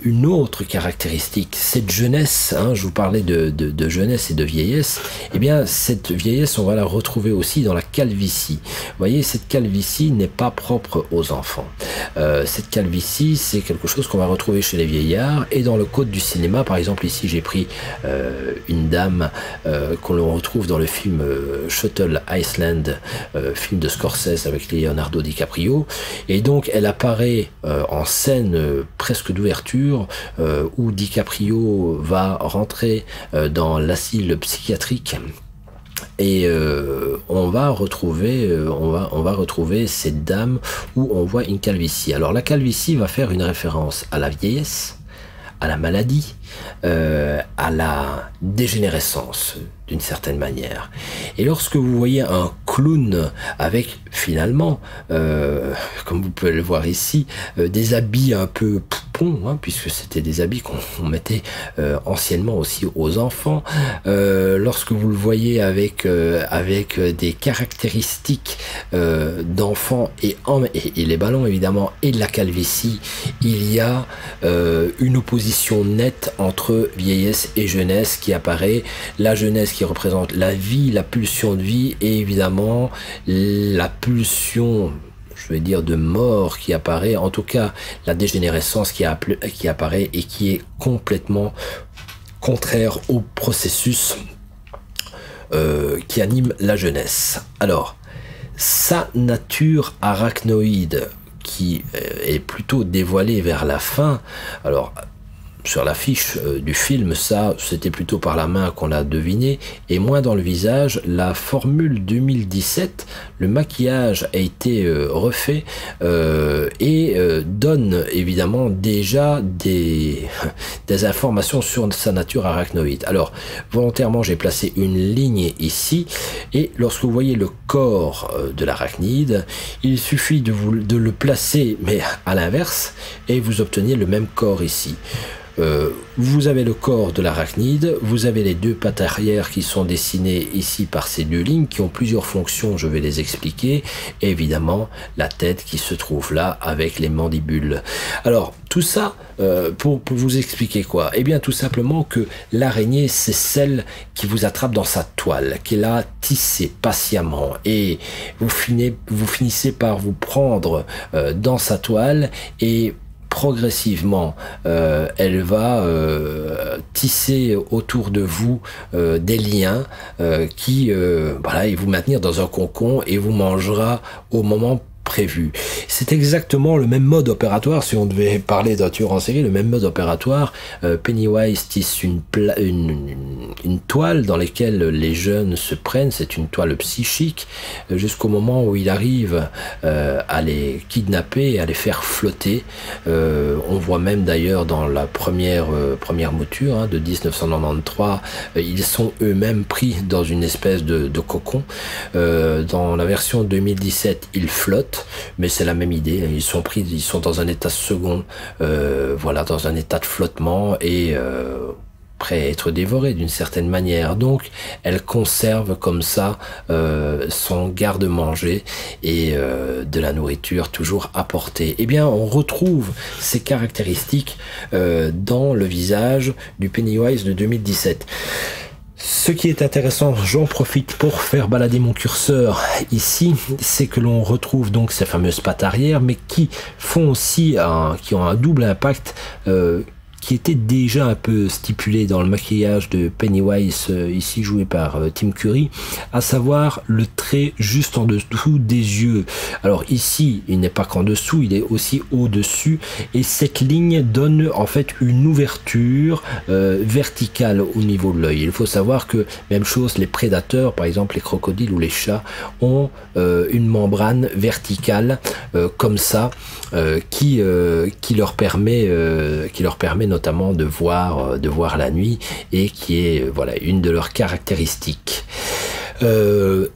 une autre caractéristique, cette jeunesse, je vous parlais de jeunesse et de vieillesse, et bien cette vieillesse on va la retrouver aussi dans la calvitie. Vous voyez, cette calvitie n'est pas propre aux enfants. Cette calvitie c'est quelque chose qu'on va retrouver chez les vieillards et dans le code du cinéma. Par exemple ici j'ai pris une dame qu'on retrouve dans le film Shutter Island, film de Scorsese avec Leonardo DiCaprio, et donc elle apparaît en scène presque d'ouverture où DiCaprio va rentrer dans l'asile psychiatrique et on va retrouver cette dame où on voit une calvitie. Alors la calvitie va faire une référence à la vieillesse, à la maladie, à la dégénérescence d'une certaine manière. Et lorsque vous voyez un clown avec finalement, comme vous pouvez le voir ici, des habits un peu poupons, puisque c'était des habits qu'on mettait anciennement aussi aux enfants, lorsque vous le voyez avec des caractéristiques d'enfants et les ballons évidemment et de la calvitie, il y a une opposition nette entre vieillesse et jeunesse qui apparaît. La jeunesse qui représente la vie, la pulsion de vie, et évidemment la pulsion, je vais dire, de mort qui apparaît, en tout cas la dégénérescence qui apparaît et qui est complètement contraire au processus qui anime la jeunesse. Alors sa nature arachnoïde, qui est plutôt dévoilée vers la fin. Alors, sur l'affiche du film, ça, c'était plutôt par la main qu'on l'a deviné, et moins dans le visage. La formule 2017, le maquillage a été refait et donne évidemment déjà des informations sur sa nature arachnoïde. Alors, volontairement, j'ai placé une ligne ici, et lorsque vous voyez le corps de l'arachnide, il suffit de le placer, mais à l'inverse, et vous obtenez le même corps ici. Vous avez le corps de l'arachnide, vous avez les deux pattes arrière qui sont dessinées ici par ces deux lignes qui ont plusieurs fonctions, je vais les expliquer, et évidemment la tête qui se trouve là avec les mandibules. Alors tout ça pour vous expliquer quoi? Eh bien tout simplement que l'araignée, c'est celle qui vous attrape dans sa toile, qu'elle a tissée patiemment, et vous finissez par vous prendre dans sa toile, et progressivement, elle va tisser autour de vous des liens qui voilà, et vous maintenir dans un cocon, et vous mangera au moment prévu. C'est exactement le même mode opératoire, si on devait parler d'un tueur en série, le même mode opératoire. Pennywise tisse une toile dans laquelle les jeunes se prennent, c'est une toile psychique, jusqu'au moment où il arrive à les kidnapper, à les faire flotter. On voit même d'ailleurs dans la première mouture de 1993, ils sont eux-mêmes pris dans une espèce de cocon. Dans la version 2017, ils flottent, mais c'est la même idée, ils sont dans un état second, voilà, dans un état de flottement, et prêt à être dévoré d'une certaine manière. Donc elle conserve comme ça son garde-manger et de la nourriture toujours apportée. Eh bien on retrouve ces caractéristiques dans le visage du Pennywise de 2017. Ce qui est intéressant, j'en profite pour faire balader mon curseur ici, c'est que l'on retrouve donc ces fameuses pattes arrière, mais qui font aussi qui ont un double impact, qui était déjà un peu stipulé dans le maquillage de Pennywise, ici joué par Tim Curry, à savoir le trait juste en dessous des yeux. Alors ici, il n'est pas qu'en dessous, il est aussi au-dessus, et cette ligne donne en fait une ouverture verticale au niveau de l'œil. Il faut savoir que, même chose, les prédateurs, par exemple les crocodiles ou les chats, ont une membrane verticale comme ça, qui leur permet notamment de voir la nuit, et qui est voilà une de leurs caractéristiques.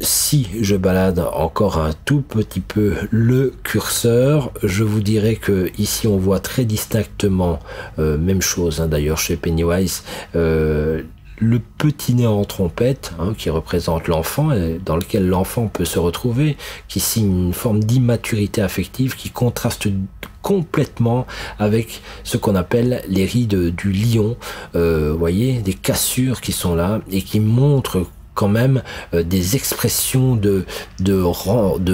Si je balade encore un tout petit peu le curseur, je vous dirais que ici on voit très distinctement, même chose d'ailleurs chez Pennywise, le petit nez en trompette, qui représente l'enfant, dans lequel l'enfant peut se retrouver, qui signe une forme d'immaturité affective qui contraste complètement avec ce qu'on appelle les rides du lion. Voyez, des cassures qui sont là et qui montrent quand même des expressions de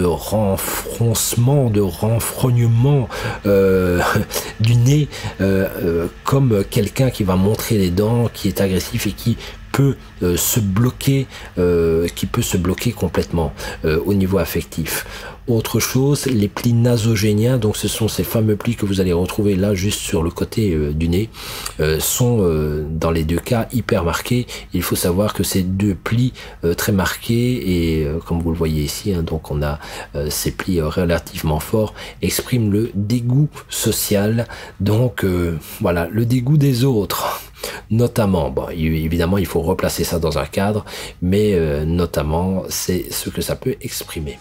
renfroncement, de renfrognement du nez, comme quelqu'un qui va montrer les dents, qui est agressif et qui peut se bloquer complètement au niveau affectif. Autre chose, les plis nasogéniens, donc ce sont ces fameux plis que vous allez retrouver là juste sur le côté du nez, sont dans les deux cas hyper marqués. Il faut savoir que ces deux plis très marqués, et comme vous le voyez ici, donc on a ces plis relativement forts, expriment le dégoût social, donc voilà, le dégoût des autres. Notamment, bon, évidemment il faut replacer ça dans un cadre, mais notamment c'est ce que ça peut exprimer.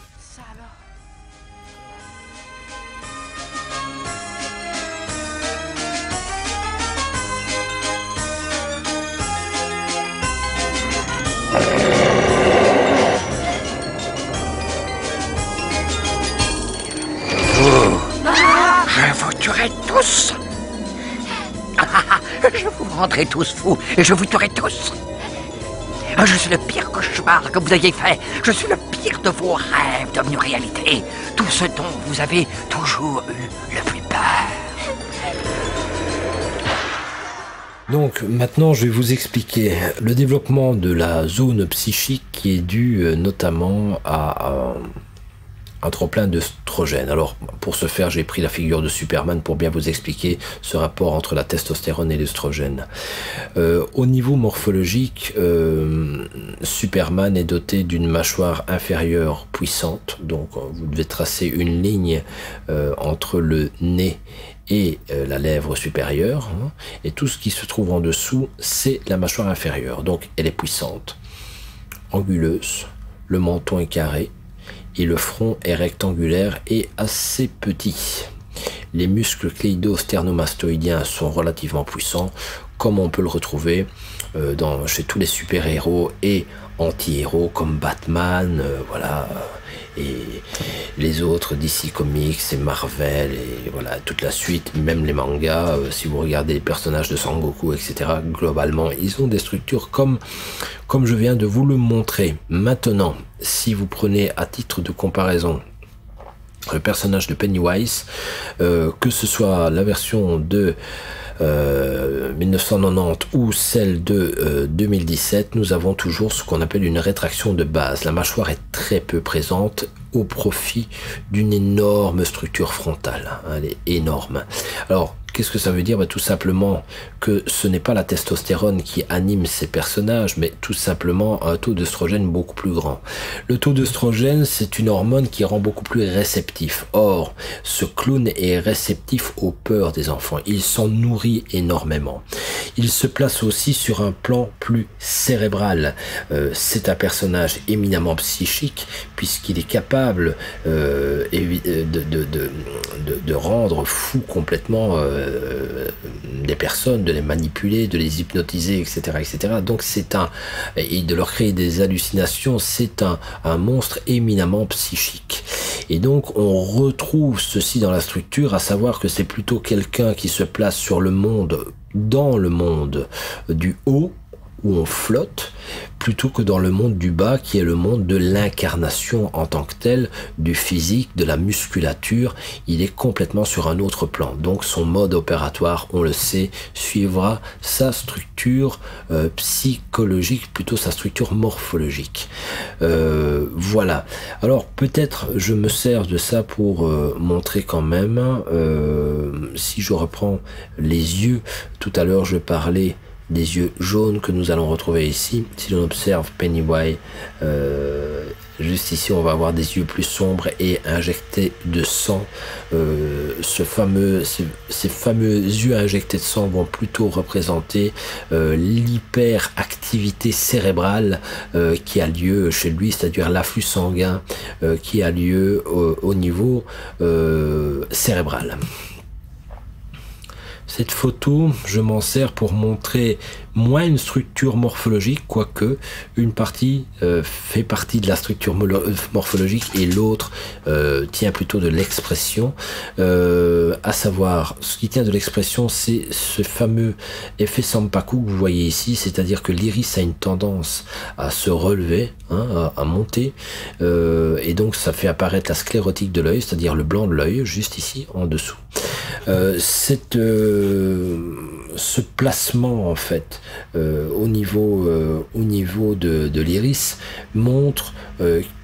Je vous tuerai tous. Je vous rendrai tous fous et je vous tuerai tous. Je suis le pire cauchemar que vous ayez fait. Je suis le pire de vos rêves devenus réalité. Tout ce dont vous avez toujours eu le plus peur. Donc maintenant je vais vous expliquer le développement de la zone psychique qui est dû notamment à un trop-plein d'œstrogène. Alors, pour ce faire, j'ai pris la figure de Superman pour bien vous expliquer ce rapport entre la testostérone et l'œstrogène. Au niveau morphologique, Superman est doté d'une mâchoire inférieure puissante, donc vous devez tracer une ligne entre le nez et la lèvre supérieure, hein, et tout ce qui se trouve en dessous, c'est la mâchoire inférieure, donc elle est puissante, anguleuse, le menton est carré, et le front est rectangulaire et assez petit. Les muscles cléido-sternomastoïdiens sont relativement puissants, comme on peut le retrouver chez tous les super-héros et anti-héros comme Batman, voilà, et les autres DC Comics et Marvel et voilà toute la suite, même les mangas. Si vous regardez les personnages de Sangoku, etc., globalement, ils ont des structures comme je viens de vous le montrer. Maintenant, si vous prenez à titre de comparaison le personnage de Pennywise, que ce soit la version de 1990 ou celle de 2017, nous avons toujours ce qu'on appelle une rétraction de base. La mâchoire est très peu présente au profit d'une énorme structure frontale. Elle est énorme. Alors, qu'est-ce que ça veut dire? Tout simplement que ce n'est pas la testostérone qui anime ces personnages, mais tout simplement un taux d'œstrogène beaucoup plus grand. Le taux d'œstrogène, c'est une hormone qui rend beaucoup plus réceptif. Or, ce clown est réceptif aux peurs des enfants. Il s'en nourrit énormément. Il se place aussi sur un plan plus cérébral. C'est un personnage éminemment psychique, puisqu'il est capable de rendre fou complètement des personnes, de les manipuler, de les hypnotiser, etc., etc. Donc et de leur créer des hallucinations. C'est un monstre éminemment psychique. Et donc on retrouve ceci dans la structure, à savoir que c'est plutôt quelqu'un qui se place sur le monde, dans le monde du haut, où on flotte, plutôt que dans le monde du bas, qui est le monde de l'incarnation en tant que tel, du physique, de la musculature. Il est complètement sur un autre plan. Donc son mode opératoire, on le sait, suivra sa structure psychologique, plutôt sa structure morphologique. Voilà. Alors peut-être je me sers de ça pour montrer quand même, si je reprends les yeux, tout à l'heure je parlais des yeux jaunes que nous allons retrouver ici. Si l'on observe Pennywise, juste ici on va avoir des yeux plus sombres et injectés de sang. Ces fameux yeux injectés de sang vont plutôt représenter l'hyperactivité cérébrale qui a lieu chez lui, c'est-à-dire l'afflux sanguin qui a lieu au niveau cérébral. Cette photo, je m'en sers pour montrer moins une structure morphologique, quoique une partie fait partie de la structure morphologique et l'autre tient plutôt de l'expression. À savoir, ce qui tient de l'expression, c'est ce fameux effet Sampaku que vous voyez ici, c'est-à-dire que l'iris a une tendance à se relever, hein, à monter, et donc ça fait apparaître la sclérotique de l'œil, c'est-à-dire le blanc de l'œil, juste ici, en dessous. Ce placement en fait au niveau de l'iris montre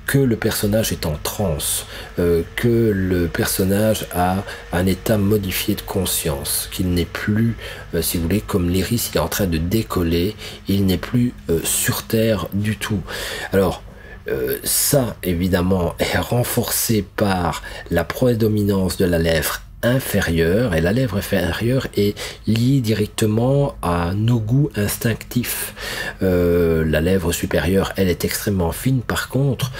que le personnage est en transe, que le personnage a un état modifié de conscience, qu'il n'est plus, si vous voulez, comme l'iris, il est en train de décoller, il n'est plus sur terre du tout. Alors, ça, évidemment, est renforcé par la prédominance de la lèvre inférieure, et la lèvre inférieure est liée directement à nos goûts instinctifs. La lèvre supérieure, elle est extrêmement fine. Par contre,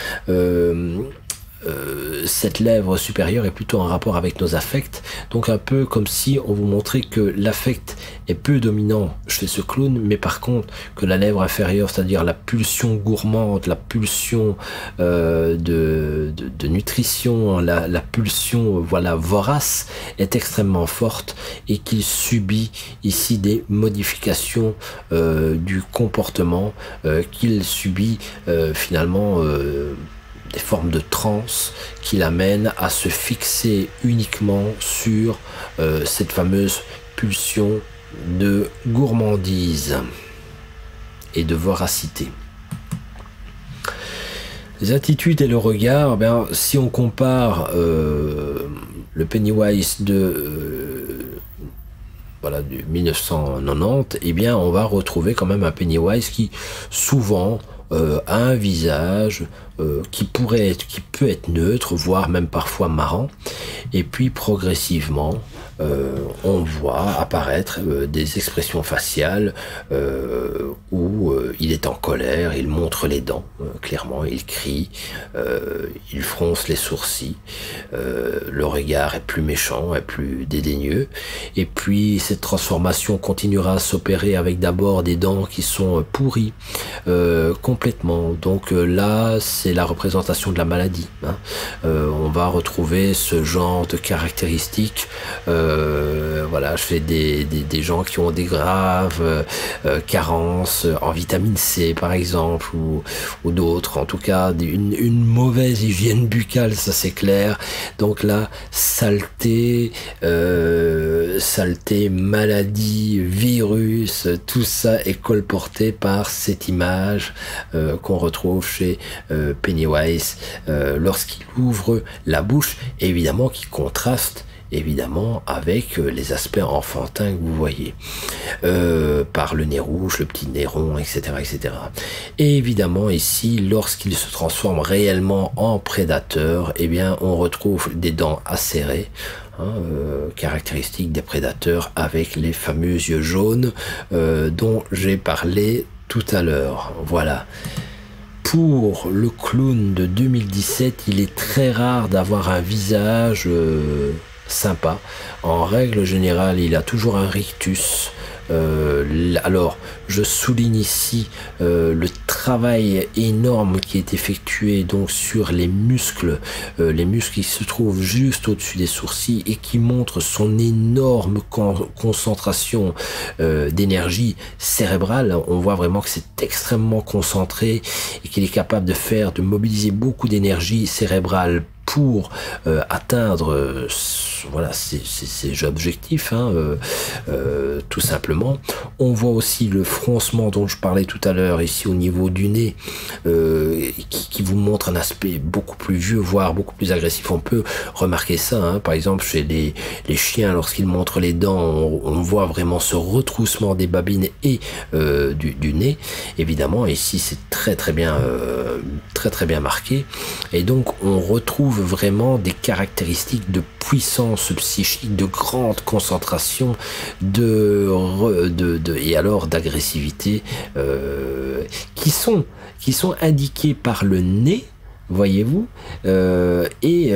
cette lèvre supérieure est plutôt en rapport avec nos affects, donc un peu comme si on vous montrait que l'affect est peu dominant chez ce clown, mais par contre que la lèvre inférieure, c'est-à-dire la pulsion gourmande, la pulsion de nutrition, la pulsion voilà vorace est extrêmement forte, et qu'il subit ici des modifications du comportement, qu'il subit finalement des formes de transe qui l'amènent à se fixer uniquement sur cette fameuse pulsion de gourmandise et de voracité. Les attitudes et le regard, ben, si on compare le Pennywise voilà, du 1990, eh bien, on va retrouver quand même un Pennywise qui, souvent, a un visage qui peut être neutre, voire même parfois marrant. Et puis, progressivement, on voit apparaître des expressions faciales où il est en colère, il montre les dents, clairement, il crie, il fronce les sourcils, le regard est plus méchant, est plus dédaigneux, et puis cette transformation continuera à s'opérer avec d'abord des dents qui sont pourries complètement. Donc là, c'est la représentation de la maladie, hein. On va retrouver ce genre de caractéristiques. Voilà, je fais des gens qui ont des graves carences en vitamine C par exemple, ou d'autres, en tout cas une mauvaise hygiène buccale, ça c'est clair. Donc là, saleté, maladie, virus, tout ça est colporté par cette image qu'on retrouve chez Pennywise lorsqu'il ouvre la bouche, évidemment qui contraste évidemment avec les aspects enfantins que vous voyez, par le nez rouge, le petit nez rond, etc., etc. Et évidemment ici, lorsqu'il se transforme réellement en prédateur, eh bien on retrouve des dents acérées, hein, caractéristiques des prédateurs, avec les fameux yeux jaunes dont j'ai parlé tout à l'heure. Voilà. Pour le clown de 2017, il est très rare d'avoir un visage sympa. En règle générale, il a toujours un rictus. Alors, je souligne ici le travail énorme qui est effectué donc sur les muscles qui se trouvent juste au-dessus des sourcils et qui montrent son énorme concentration d'énergie cérébrale. On voit vraiment que c'est extrêmement concentré et qu'il est capable de mobiliser beaucoup d'énergie cérébrale pour atteindre voilà ces objectifs, hein, tout simplement. On voit aussi le froncement dont je parlais tout à l'heure ici au niveau du nez, qui vous montre un aspect beaucoup plus vieux, voire beaucoup plus agressif. On peut remarquer ça, hein, par exemple chez les chiens, lorsqu'ils montrent les dents, on voit vraiment ce retroussement des babines et du nez. Évidemment, ici c'est très bien marqué, et donc on retrouve vraiment des caractéristiques de puissance psychique, de grande concentration, et alors d'agressivité qui sont indiquées par le nez, voyez-vous, et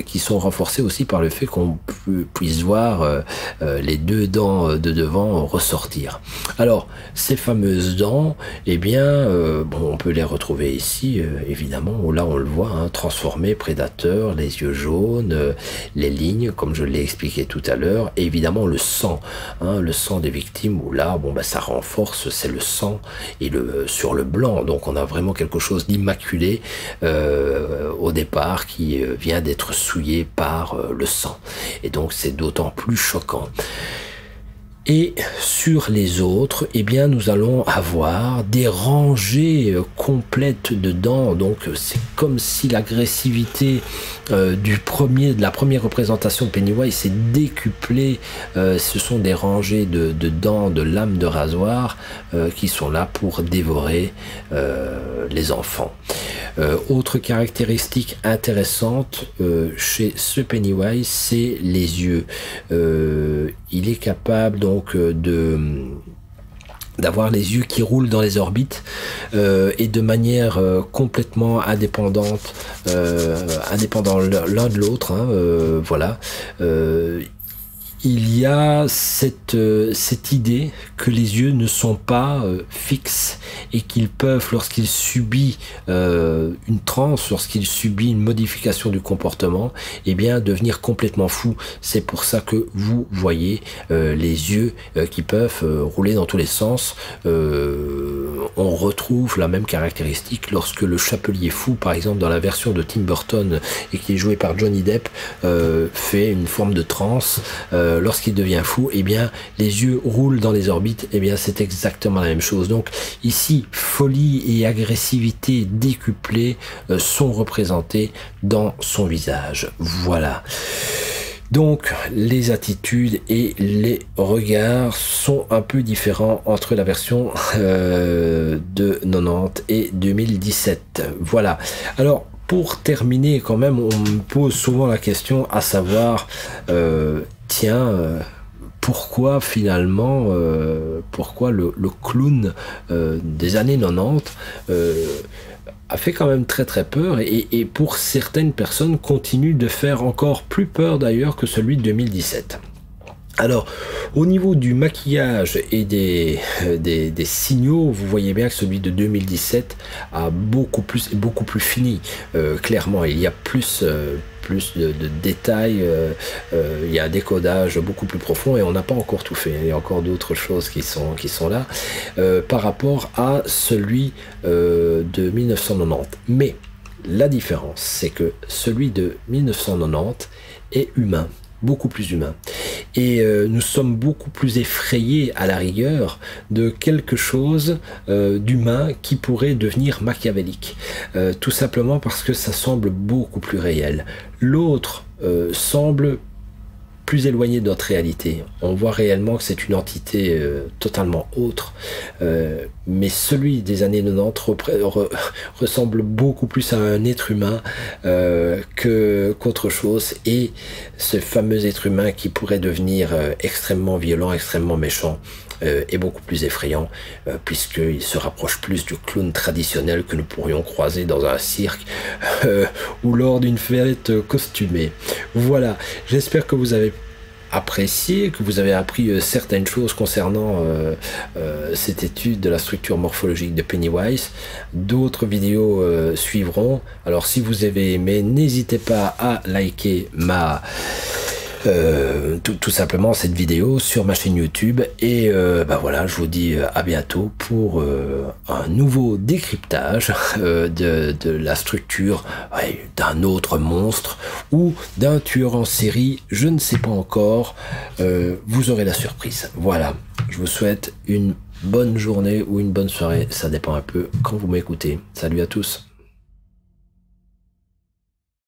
qui sont renforcés aussi par le fait qu'on puisse voir les deux dents de devant ressortir. Alors, ces fameuses dents, eh bien, bon, on peut les retrouver ici, évidemment, où là on le voit, hein, transformé, prédateur, les yeux jaunes, les lignes, comme je l'ai expliqué tout à l'heure, et évidemment le sang, hein, le sang des victimes, où là, bon, bah, ça renforce, c'est le sang et sur le blanc, donc on a vraiment quelque chose d'immaculé au départ, qui vient d'être souillé par le sang, et donc c'est d'autant plus choquant. Et sur les autres, eh bien, nous allons avoir des rangées complètes de dents. Donc, c'est comme si l'agressivité de la première représentation de Pennywise s'est décuplée. Ce sont des rangées de dents, de lames de rasoir qui sont là pour dévorer les enfants. Autre caractéristique intéressante chez ce Pennywise, c'est les yeux. Il est capable donc d'avoir les yeux qui roulent dans les orbites et de manière complètement indépendante, indépendant l'un de l'autre, hein, voilà. Il y a cette idée que les yeux ne sont pas fixes et qu'ils peuvent, lorsqu'il subit une transe, lorsqu'il subit une modification du comportement, eh bien devenir complètement fou. C'est pour ça que vous voyez les yeux qui peuvent rouler dans tous les sens. On retrouve la même caractéristique lorsque le Chapelier Fou, par exemple dans la version de Tim Burton et qui est joué par Johnny Depp, fait une forme de transe. lorsqu'il devient fou, eh bien les yeux roulent dans les orbites. Eh bien c'est exactement la même chose. Donc ici, folie et agressivité décuplées sont représentées dans son visage. Voilà. Donc les attitudes et les regards sont un peu différents entre la version de 90 et 2017. Voilà. Alors pour terminer quand même, on me pose souvent la question à savoir, pourquoi finalement, pourquoi le clown des années 90 a fait quand même très très peur et pour certaines personnes continue de faire encore plus peur d'ailleurs que celui de 2017. Alors, au niveau du maquillage et des signaux, vous voyez bien que celui de 2017 a beaucoup plus fini. Clairement, il y a plus de détails, il y a un décodage beaucoup plus profond et on n'a pas encore tout fait. Il y a encore d'autres choses qui sont là par rapport à celui de 1990. Mais la différence, c'est que celui de 1990 est humain, beaucoup plus humain. Et nous sommes beaucoup plus effrayés à la rigueur de quelque chose d'humain qui pourrait devenir machiavélique. Tout simplement parce que ça semble beaucoup plus réel. L'autre semble plus éloigné de notre réalité. On voit réellement que c'est une entité totalement autre. Mais celui des années 90 ressemble beaucoup plus à un être humain qu'autre chose. Et ce fameux être humain qui pourrait devenir extrêmement violent, extrêmement méchant, est beaucoup plus effrayant puisqu'il se rapproche plus du clown traditionnel que nous pourrions croiser dans un cirque ou lors d'une fête costumée. Voilà, j'espère que vous avez apprécié, que vous avez appris certaines choses concernant cette étude de la structure morphologique de Pennywise. D'autres vidéos suivront. Alors si vous avez aimé, n'hésitez pas à liker tout simplement cette vidéo sur ma chaîne YouTube et voilà, je vous dis à bientôt pour un nouveau décryptage de la structure d'un autre monstre ou d'un tueur en série, je ne sais pas encore, vous aurez la surprise. Voilà, je vous souhaite une bonne journée ou une bonne soirée, ça dépend un peu quand vous m'écoutez. Salut à tous.